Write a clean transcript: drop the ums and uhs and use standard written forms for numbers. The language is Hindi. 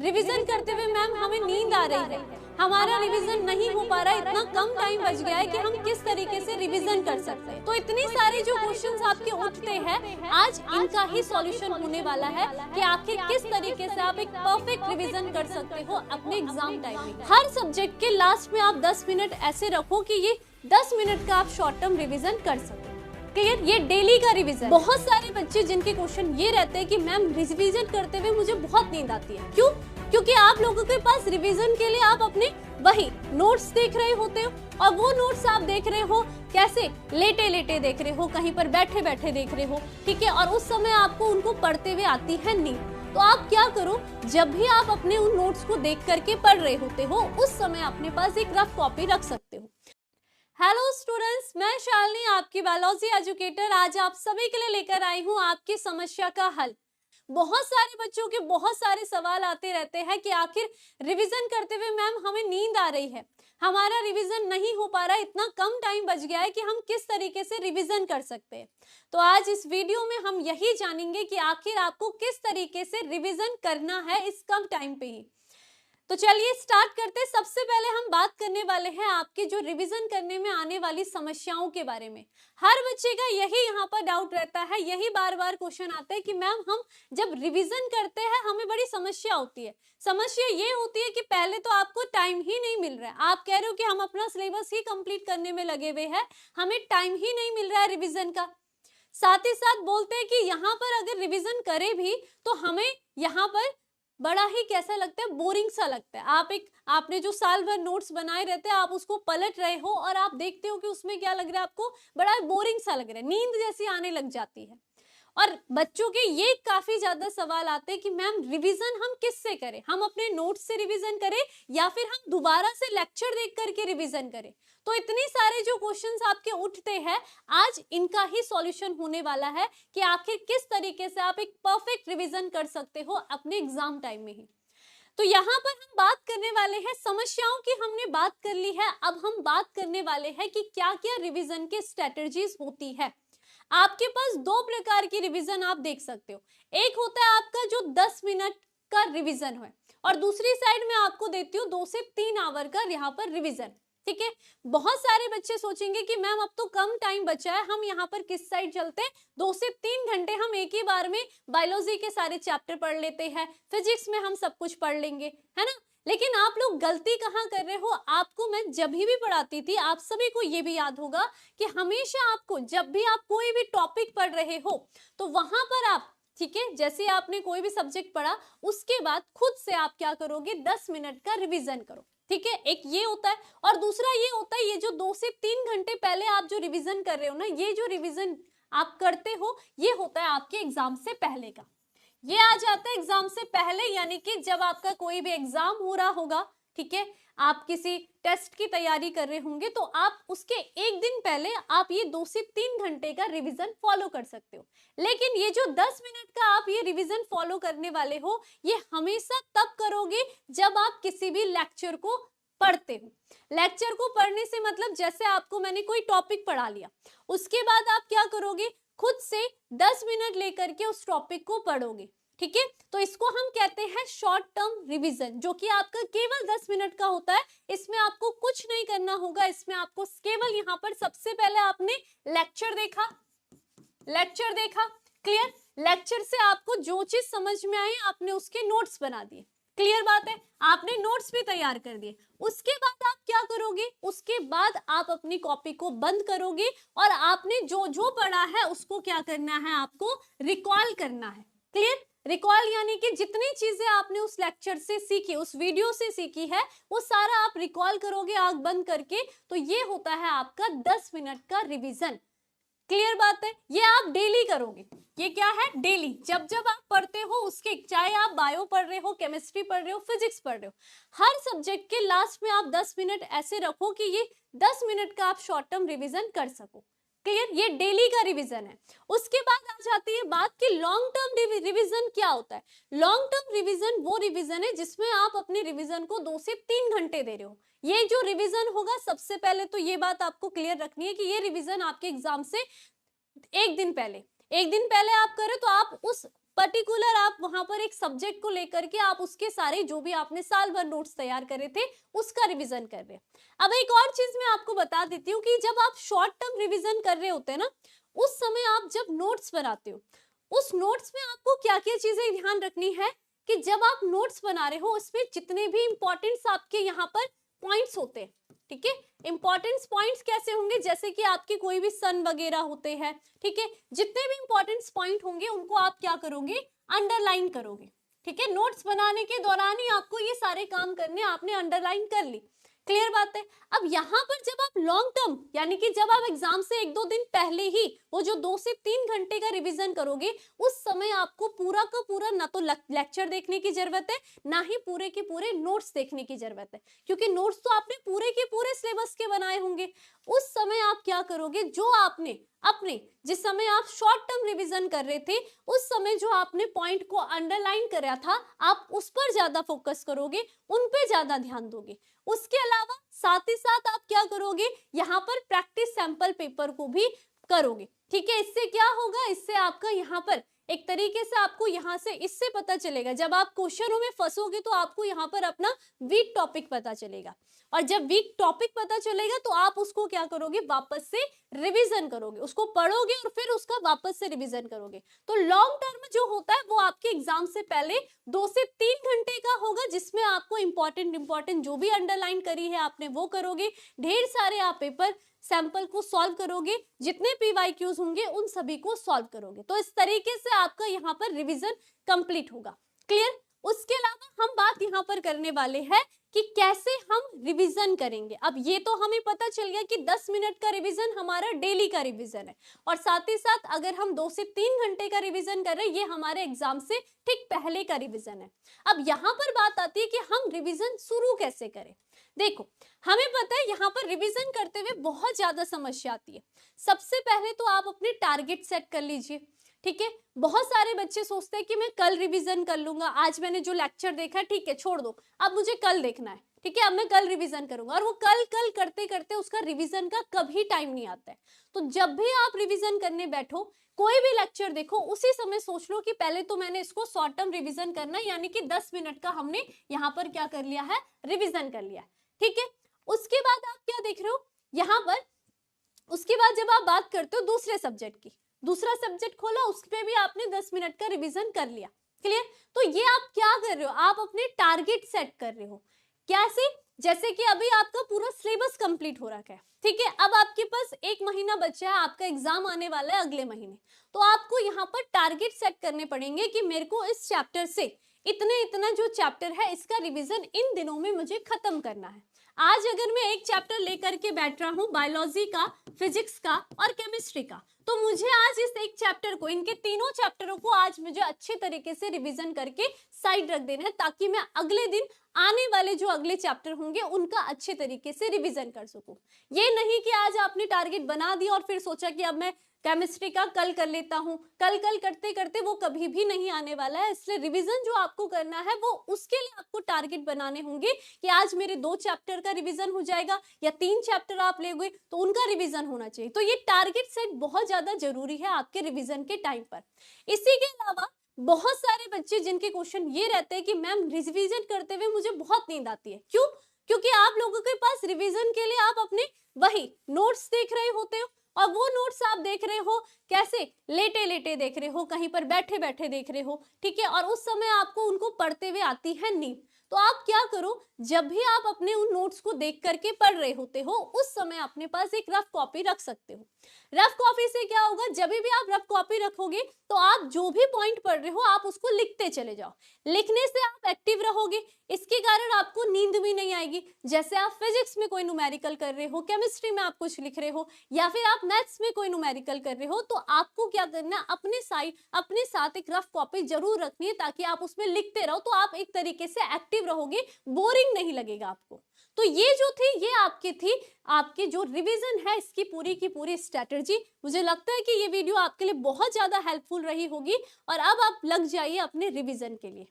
रिवीजन करते हुए मैम हमें नींद आ रही है, हमारा रिवीजन नहीं हो पा रहा, इतना कम टाइम बच गया है कि हम किस तरीके से रिवीजन कर सकते हैं। तो इतनी सारे जो क्वेश्चंस आपके उठते हैं, आज इनका ही सॉल्यूशन होने वाला है कि आखिर किस तरीके से आप एक परफेक्ट रिवीजन कर सकते हो अपने एग्जाम टाइम में। हर सब्जेक्ट के लास्ट में आप 10 मिनट ऐसे रखो कि ये 10 मिनट का आप शॉर्ट टर्म रिवीजन कर सको। क्लियर? ये डेली का रिवीजन। बहुत सारे बच्चे जिनके क्वेश्चन ये रहते हैं कि मैम रिवीजन करते हुए मुझे बहुत नींद आती है। क्यों? क्योंकि आप लोगों के पास रिवीजन के लिए आप अपने वही नोट्स देख रहे होते हो, और वो नोट्स आप देख रहे हो कैसे, लेटे लेटे देख रहे हो, कहीं पर बैठे बैठे देख रहे हो, ठीक है, और उस समय आपको उनको पढ़ते हुए आती है नींद। तो आप क्या करो, जब भी आप अपने उन नोट्स को देख करके पढ़ रहे होते हो, उस समय अपने पास एक रफ कॉपी रख सकते हो। हेलो स्टूडेंट्स, मैं शालिनी आपकी बायोलॉजी एजुकेटर आज आप सभी के लिए लेकर आई हूँ आपकी समस्या का हल। बहुत सारे बच्चों के बहुत सारे सवाल आते रहते हैं कि आखिर रिवीजन करते हुए मैम हमें नींद आ रही है, हमारा रिवीजन नहीं हो पा रहा, इतना कम टाइम बच गया है कि हम किस तरीके से रिवीजन कर सकते हैं। तो आज इस वीडियो में हम यही जानेंगे कि आखिर आपको किस तरीके से रिवीजन करना है इस कम टाइम पे ही। तो चलिए स्टार्ट करते हैं। सबसे पहले हम बात करने वाले हैं आपके जो रिवीजन करने में आने वाली समस्याओं के बारे में। हर बच्चे का यही यहाँ पर डाउट रहता है, यही बार बार क्वेश्चन आता है कि मैम हम जब रिवीजन करते हैं हमें बड़ी समस्या होती है। समस्या ये होती है कि पहले तो आपको टाइम ही नहीं मिल रहा है, आप कह रहे हो कि हम अपना सिलेबस ही कंप्लीट करने में लगे हुए हैं, हमें टाइम ही नहीं मिल रहा है रिविजन का। साथ ही साथ बोलते हैं कि यहाँ पर अगर रिविजन करें भी तो हमें यहाँ पर बड़ा ही कैसा लगता है, बोरिंग सा लगता है। आपने जो साल भर नोट्स बनाए रहते हैं, आप उसको पलट रहे हो और आप देखते हो कि उसमें क्या लग रहा है, आपको बड़ा बोरिंग सा लग रहा है, नींद जैसी आने लग जाती है। और बच्चों के ये काफी ज्यादा सवाल आते हैं कि मैम रिवीजन हम किससे करें, हम अपने नोट्स से रिवीजन करें या फिर हम दोबारा से लेक्चर देख करके रिवीजन करें। तो इतने सारे जो क्वेश्चंस आपके उठते हैं, आज इनका ही सॉल्यूशन होने वाला है कि आखिर किस तरीके से आप एक परफेक्ट रिवीजन कर सकते हो अपने एग्जाम टाइम में ही। तो यहाँ पर हम बात करने वाले हैं, समस्याओं की हमने बात कर ली है, अब हम बात करने वाले हैं कि क्या क्या रिवीजन के स्ट्रेटजीज होती है। आपके पास दो प्रकार की रिवीजन आप देख सकते हो। एक होता है आपका जो 10 मिनट का रिवीजन है, और दूसरी साइड में आपको देती हूँ 2 से 3 आवर का यहाँ पर रिवीजन। ठीक है, बहुत सारे बच्चे सोचेंगे कि मैम अब तो कम टाइम बचा है, हम यहाँ पर किस साइड चलते हैं, 2 से 3 घंटे हम एक ही बार में बायोलॉजी के सारे चैप्टर पढ़ लेते हैं, फिजिक्स में हम सब कुछ पढ़ लेंगे, है ना। लेकिन आप लोग गलती कहाँ कर रहे हो, आपको मैं जब भी पढ़ाती थी, आप सभी को ये भी याद होगा कि हमेशा आपको जब भी आप कोई भी टॉपिक पढ़ रहे हो तो वहां पर आप, ठीक है, जैसे आपने कोई भी सब्जेक्ट पढ़ा उसके बाद खुद से आप क्या करोगे, 10 मिनट का रिवीजन करो। ठीक है, एक ये होता है, और दूसरा ये होता है, ये जो 2 से 3 घंटे पहले आप जो रिवीजन कर रहे हो ना, ये जो रिवीजन आप करते हो ये होता है आपके एग्जाम से पहले का। ये आ जाता है एग्जाम से पहले, यानी कि जब आपका कोई भी एग्जाम हो रहा होगा, ठीक है, आप किसी टेस्ट की तैयारी कर रहे होंगे, तो आप उसके एक दिन पहले आप ये 2 से 3 घंटे का रिवीजन फॉलो कर सकते हो। लेकिन ये जो 10 मिनट का आप ये रिवीजन फॉलो करने वाले हो, ये हमेशा तब करोगे जब आप किसी भी लेक्चर को पढ़ते हो। लेक्चर को पढ़ने से मतलब जैसे आपको मैंने कोई टॉपिक पढ़ा लिया, उसके बाद आप क्या करोगे, खुद से 10 मिनट लेकर के उस टॉपिक को पढ़ोगे। ठीक है, तो इसको हम कहते हैं शॉर्ट टर्म रिवीजन, जो कि आपका केवल 10 मिनट का होता है। इसमें आपको कुछ नहीं करना होगा, इसमें आपको केवल यहाँ पर सबसे पहले आपने लेक्चर देखा, क्लियर, लेक्चर से आपको जो चीज समझ में आई आपने उसके नोट्स बना दिए, क्लियर बात है, आपने नोट्स भी तैयार कर दिए। उसके बाद आप क्या करोगे, उसके बाद आप अपनी कॉपी को बंद करोगे और आपने जो जो पढ़ा है उसको क्या करना है, आपको रिकॉल करना है। क्लियर, रिकॉल यानी कि जितनी चीजें आपने उस लेक्चर से सीखी, उस वीडियो से सीखी है, वो सारा आप रिकॉल करोगे आंख बंद करके। तो ये होता है आपका 10 मिनट का रिवीजन। क्लियर बात है, ये आप डेली करोगे। ये क्या है, डेली, जब जब आप पढ़ते हो उसके, चाहे आप बायो पढ़ रहे हो, केमिस्ट्री पढ़ रहे हो, फिजिक्स पढ़ रहे हो, हर सब्जेक्ट के लास्ट में आप 10 मिनट ऐसे रखो कि ये 10 मिनट का आप शॉर्ट टर्म रिवीजन कर सको। क्लियर, ये डेली का रिवीजन है। उसके बाद आ जाती है बात कि लॉन्ग टर्म रिवीजन क्या होता है। लॉन्ग टर्म रिवीजन वो रिवीजन है जिसमें आप अपने रिवीजन को 2 से 3 घंटे दे रहे हो। ये जो रिवीजन होगा, सबसे पहले तो ये बात आपको क्लियर रखनी है कि ये रिवीजन आपके एग्जाम से एक दिन पहले आप करें, तो आप उस पर्टिकुलर आप वहां पर एक सब्जेक्ट को लेकर के आप उसके सारे जो भी आपने साल भर नोट्स तैयार करे थे उसका रिवीजन कर रहे हैं। अब एक और चीज मैं आपको बता देती हूँ कि जब आप शॉर्ट टर्म रिवीजन कर रहे होते हैं ना, उस समय आप जब नोट्स बनाते हो, उस नोट्स में आपको क्या क्या चीजें ध्यान रखनी है कि जब आप नोट्स बना रहे हो उसमें जितने भी इंपॉर्टेंट्स आपके यहाँ पर पॉइंट्स होते हैं, ठीक है, इंपॉर्टेंस पॉइंट्स कैसे होंगे, जैसे कि आपके कोई भी सन वगैरह होते हैं, ठीक है, जितने भी इंपॉर्टेंस पॉइंट होंगे उनको आप क्या करोगे, अंडरलाइन करोगे, ठीक है। नोट्स बनाने के दौरान ही आपको ये सारे काम करने, आपने अंडरलाइन कर ली, क्लियर बात है। अब यहाँ पर जब आप लॉन्ग टर्म यानी कि जब आप एग्जाम से 1-2 दिन पहले ही वो जो 2 से 3 घंटे का रिवीजन करोगे, उस समय आपको पूरा का पूरा ना तो लेक्चर देखने की जरूरत है, ना ही पूरे के पूरे नोट्स देखने की जरूरत है, क्योंकि नोट्स तो आपने पूरे के पूरे सिलेबस के बनाए होंगे। उस समय आप क्या करोगे, जो आपने अपने जिस समय आप शॉर्ट टर्म रिवीजन कर रहे थे उस समय जो आपने पॉइंट को अंडरलाइन करा था, आप उस पर ज्यादा फोकस करोगे, उन पे ज्यादा ध्यान दोगे। उसके अलावा साथ ही साथ आप क्या करोगे, यहाँ पर प्रैक्टिस सैंपल पेपर को भी करोगे, ठीक है। इससे क्या होगा, इससे आपका यहाँ पर एक तरीके से आपको यहाँ से इससे पता चलेगा, जब आप क्वेश्चनों में फंसोगे तो आपको यहाँ पर अपना वीक टॉपिक पता चलेगा, और जब वीक टॉपिक पता चलेगा तो आप उसको क्या करोगे, वापस से रिवीजन करोगे, उसको पढ़ोगे और फिर उसका वापस से रिवीजन करोगे। तो लॉन्ग टर्म जो होता है वो आपके एग्जाम से पहले 2 से 3 घंटे का होगा, जिसमें आपको इंपॉर्टेंट जो भी अंडरलाइन करी है आपने वो करोगे, ढेर सारे आप पेपर सैंपल को सॉल्व करोगे, जितने पीवाईक्यूज होंगे उन सभी को सॉल्व करोगे। तो इस तरीके से आपका यहाँ पर रिवीजन कंप्लीट होगा, क्लियर। उसके अलावा हम बात यहाँ पर करने वाले हैं कि कैसे हम रिवीजन करेंगे। अब ये तो हमें पता चल गया कि 10 मिनट का रिवीजन हमारा डेली का रिवीजन है, और साथ ही साथ अगर हम 2 से 3 घंटे का रिवीजन कर रहे हैं, ये हमारे एग्जाम से ठीक पहले का रिवीजन है। अब यहाँ पर बात आती है कि हम रिवीजन शुरू कैसे करें। देखो, हमें पता है यहाँ पर रिवीजन करते हुए बहुत ज्यादा समस्या आती है। सबसे पहले तो आप अपने टारगेट सेट कर लीजिए, ठीक है। बहुत सारे बच्चे सोचते हैं कि मैं कल रिवीजन कर लूंगा, आज मैंने जो लेक्चर देखा ठीक है छोड़ दो, अब मुझे कल देखना है, ठीक है, अब मैं कल रिवीजन करूंगा, और वो कल कल करते करते उसका रिवीजन का कभी टाइम नहीं आता है। तो जब भी आप रिवीजन करने बैठो, कोई भी लेक्चर देखो, उसी समय सोच लो कि पहले तो मैंने इसको शॉर्ट टर्म रिवीजन करना है, यानी कि 10 मिनट का हमने यहाँ पर क्या कर लिया है, रिवीजन कर लिया है, ठीक है। उसके बाद आप क्या देख रहे हो यहाँ पर, उसके बाद जब आप बात करते हो दूसरे सब्जेक्ट की, दूसरा सब्जेक्ट खोला, उस पे भी आपने 10 मिनट का रिवीजन कर लिया, क्लियर। तो ये आप क्या कर रहे हो, आप अपने टारगेट सेट कर रहे हो। कैसे, जैसे कि अभी आपका पूरा सिलेबस कंप्लीट हो रखा है, ठीक है, अब आपके पास 1 महीना बचा है, आपका एग्जाम आने वाला है अगले महीने, तो आपको यहाँ पर टारगेट सेट करने पड़ेंगे कि मेरे को इस चैप्टर से इतना जो चैप्टर है इसका रिवीजन इन दिनों में मुझे खत्म करना है। आज अगर मैं एक चैप्टर लेकर के बैठ रहा हूँ बायोलॉजी का, फिजिक्स का और केमिस्ट्री का, तो मुझे आज इस एक चैप्टर को, इनके तीनों चैप्टरों को आज मुझे अच्छे तरीके से रिवीजन करके साइड रख देना है, ताकि मैं अगले दिन आने वाले जो अगले चैप्टर होंगे उनका अच्छे तरीके से रिवीजन कर सकूं। ये नहीं कि आज आपने टारगेट बना दिया और फिर सोचा कि अब मैं केमिस्ट्री का कल कर लेता हूँ, कल करते करते वो कभी भी नहीं आने वाला है। इसलिए रिवीजन जो आपको करना है वो उसके लिए आपको टारगेट बनाने होंगे कि आज मेरे 2 चैप्टर का रिवीजन हो जाएगा, या 3 चैप्टर आप ले गए तो उनका रिवीजन होना चाहिए। तो ये टारगेट सेट बहुत ज्यादा जरूरी है आपके रिवीजन के टाइम पर। इसी के अलावा बहुत सारे बच्चे जिनके क्वेश्चन ये रहते हैं कि मैम रिवीजन करते हुए मुझे बहुत नींद आती है, क्यों? क्योंकि आप लोगों के पास रिवीजन के लिए आप अपने वही नोट्स देख रहे होते हो, और वो नोट्स आप देख रहे हो कैसे, लेटे लेटे देख रहे हो, कहीं पर बैठे बैठे देख रहे हो, ठीक है, और उस समय आपको उनको पढ़ते हुए आती है नींद। तो आप क्या करो, जब भी आप अपने उन नोट्स को देख करके पढ़ रहे होते हो, उस समय अपने पास एक रफ कॉपी रख सकते हो। रफ कॉपी से क्या होगा, जब भी आप रफ कॉपी रखोगे तो आप जो भी पॉइंट पढ़ रहे हो आप उसको लिखते चले जाओ। लिखने से आप एक्टिव रहोगे, इसके कारण आपको नींद भी नहीं आएगी। जैसे आप फिजिक्स में कोई न्यूमेरिकल कर रहे हो, केमिस्ट्री में आप कुछ लिख रहे हो, या फिर आप मैथ्स में कोई न्यूमेरिकल कर रहे हो, तो आपको क्या करना, अपने साथ एक रफ कॉपी जरूर रखनी है, ताकि आप उसमें लिखते रहो, तो आप एक तरीके से एक्टिव रहोगे, बोरिंग नहीं लगेगा आपको। तो ये जो थी, ये आपकी जो रिवीजन है इसकी पूरी की पूरी स्ट्रेटजी। मुझे लगता है कि ये वीडियो आपके लिए बहुत ज्यादा हेल्पफुल रही होगी, और अब आप लग जाइए अपने रिवीजन के लिए।